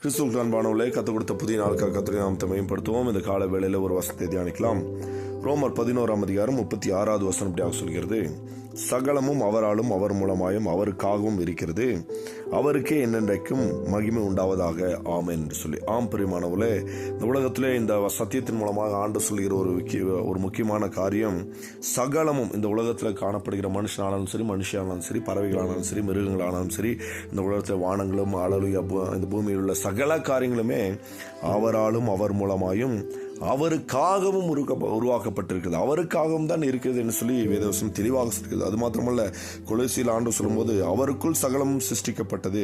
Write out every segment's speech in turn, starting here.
கிறிஸ்துவுக்கு அன்பானவர்களே, கற்றுக் கொடுத்த புதிய நாளுக்காக கர்த்தருடைய நாமத்தை மேம்படுத்துவோம். இந்த கால வேளையில் ஒரு வசனத்தை தியானிக்கலாம். ரோமர் 11:36 இப்படியாக சொல்கிறது, சகலமும் அவராலும் அவர் மூலமாயும் அவருக்காகவும் இருக்கிறது, அவருக்கே என்னென்றைக்கும் மகிமை உண்டாவதாக ஆமென் என்று சொல்லி. ஆம் பிரியமானவர்களே, இந்த உலகத்திலே இந்த சத்தியத்தின் மூலமாக ஆண்டு சொல்கிற ஒரு முக்கியமான காரியம், சகலமும் இந்த உலகத்தில் காணப்படுகிற மனுஷனானாலும் சரி, மனுஷியானாலும் சரி, பறவைகளானாலும் சரி, மிருகங்களானாலும் சரி, இந்த உலகத்தில் வானங்களும் அலலுயா இந்த பூமியில் உள்ள சகல காரியங்களுமே அவராலும் அவர் மூலமாயும் அவருக்காகவும் உருவாக்கப்பட்டிருக்கிறது, அவருக்காகவும் தான் இருக்கிறது என்று சொல்லி வேதவசனம் தெளிவாக சொல்கிறது. அது மாத்திரமல்ல, கொலோசியர் ஆண்டு சொல்லும்போது அவருக்குள் சகலமும் சிருஷ்டிக்கப்பட்டது,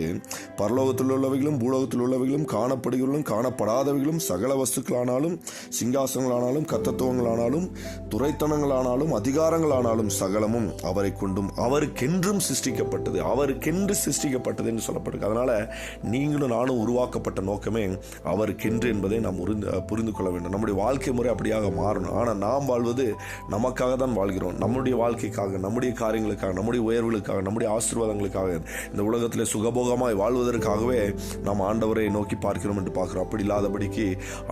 பரலோகத்தில் உள்ளவைகளும் பூலோகத்தில் உள்ளவைகளும் காணப்படுகிறவர்களும் காணப்படாதவைகளும் சகல வஸ்துக்களானாலும் சிங்காசனங்களானாலும் கர்த்தத்துவங்களானாலும் துரைத்தனங்களானாலும் அதிகாரங்களானாலும் சகலமும் அவரை கொண்டும் அவருக்கென்றும் சிருஷ்டிக்கப்பட்டது, அவருக்கென்று சிருஷ்டிக்கப்பட்டது என்று சொல்லப்பட்டிருக்கு. அதனால நீங்களும் நானும் உருவாக்கப்பட்ட நோக்கமே அவருக்கென்று என்பதை நாம் புரிந்து கொள்ள வேண்டும். நம்முடைய வாழ்க்கை முறை அப்படியாக மாறணும். ஆனால் நாம் வாழ்வது நமக்காக தான் வாழ்கிறோம். நம்முடைய வாழ்க்கைக்காக, நம்முடைய காரியங்களுக்காக, நம்முடைய உயர்வுகளுக்காக, நம்முடைய ஆசீர்வாதங்களுக்காக, இந்த உலகத்தில் சுகபோகமாய் வாழ்வதற்காகவே நாம் ஆண்டவரை நோக்கி பார்க்கிறோம் என்று பார்க்கிறோம். அப்படி இல்லாதபடிக்கு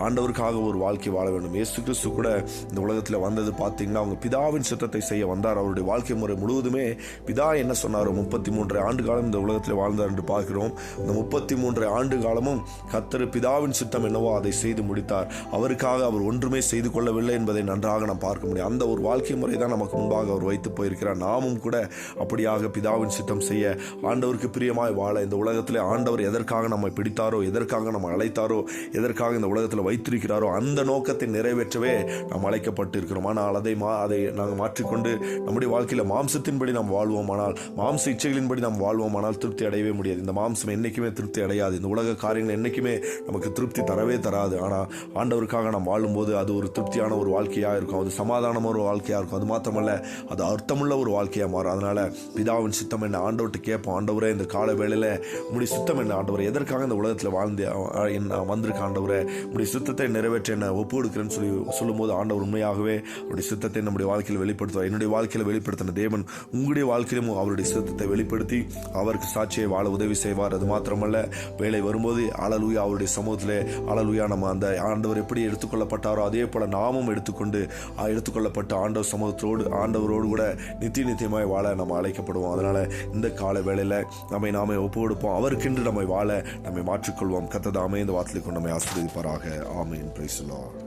ஆண்டவருக்காக ஒரு வாழ்க்கை வாழ வேண்டும். இயேசு கிறிஸ்து கூட இந்த உலகத்தில் வந்தது பார்த்தீங்கன்னா, அவங்க பிதாவின் சித்தத்தை செய்ய வந்தார். அவருடைய வாழ்க்கை முறை முழுவதுமே பிதா என்ன சொன்னாரோ 33 ஆண்டு காலம் இந்த உலகத்தில் வாழ்ந்தார் என்று பார்க்கிறோம். இந்த 33 ஆண்டு காலமும் கர்த்தர் பிதாவின் சித்தம் என்னவோ அதை செய்து முடித்தார். அவருக்காக அவர் ஒன்றுமே செய்து கொள்ளவில்லை என்பதை நன்றாக நாம் பார்க்க முடியும். அந்த ஒரு வாழ்க்கை முறை தான் நமக்கு முன்பாக அவர் வைத்து போயிருக்கிறார். நாமும் கூட அப்படியாக பிதாவின் சித்தம் செய்ய, ஆண்டவருக்கு பிரியமாய் வாழ, இந்த உலகத்திலே ஆண்டவர் எதற்காக நம்மை பிடித்தாரோ, எதற்காக நம்ம அழைத்தாரோ, எதற்காக இந்த உலகத்தில் வைத்திருக்கிறாரோ அந்த நோக்கத்தை நிறைவேற்றவே நாம் அழைக்கப்பட்டு இருக்கிறோம். ஆனால் அதை நாங்கள் மாற்றிக்கொண்டு நம்முடைய வாழ்க்கையில் மாம்சத்தின்படி நாம் வாழ்வோமானால், மாம்ச இச்சைகளின்படி நாம் வாழ்வோமானால் திருப்தி அடையவே முடியாது. இந்த மாம்சம் என்னைக்குமே திருப்தி அடையாது. இந்த உலக காரியங்கள் என்னைக்குமே நமக்கு திருப்தி தரவே தராது. ஆனால் ஆண்டவருக்காக நாம் வாழும்போது அது ஒரு திருப்தியான ஒரு வாழ்க்கையாக இருக்கும், அது சமாதானமான ஒரு வாழ்க்கையாக இருக்கும். அது மாத்திரமல்ல, அது அர்த்தமுள்ள ஒரு வாழ்க்கையாக மாறும். அதனால பிதாவின் சித்தம் என்ன ஆண்டவர்கிட்ட கேட்போம். ஆண்டவரே, இந்த கால வேளையில் உங்களுடைய சித்தம் என்ன ஆண்டவரே, எதற்காக இந்த உலகத்தில் வாழ்ந்து வந்திருக்க ஆண்டவரே, உங்களுடைய சித்தத்தை நிறைவேற்ற என்ன ஒப்பு கொடுக்கிறேன்னு சொல்லும்போது ஆண்டவர் உண்மையாகவே அவருடைய சித்தத்தை நம்முடைய வாழ்க்கையில் வெளிப்படுத்துவார். என்னுடைய வாழ்க்கையில் வெளிப்படுத்தின தேவன் உங்களுடைய வாழ்க்கையிலும் அவருடைய சித்தத்தை வெளிப்படுத்தி அவருக்கு சாட்சியை வாழ உதவி செய்வார். அது மாத்திரமல்ல, வேலை வரும்போது அலலுயா அவருடைய சமூகத்திலே அலலுயா நம்ம அந்த ஆண்டவர் எப்படி எடுத்துக்கொள்ளப்பட்டாரோ அதே போல நாமும் எடுத்துக்கொள்ளப்பட்ட ஆண்டவர் ஆண்டவரோடு கூட நித்தியமாய் வாழ நம்ம அழைக்கப்படுவோம். அதனால இந்த கால வேளையில நாமே ஒப்பு கொடுப்போம். அவருக்கென்று நம்மை வாழ நம்மை மாற்றிக்கொள்வோம். கர்த்தர் தாமே இந்த வார்த்தையை கொண்டு நம்மை ஆசீர்வதிப்பாராக. ஆமென். Praise the Lord.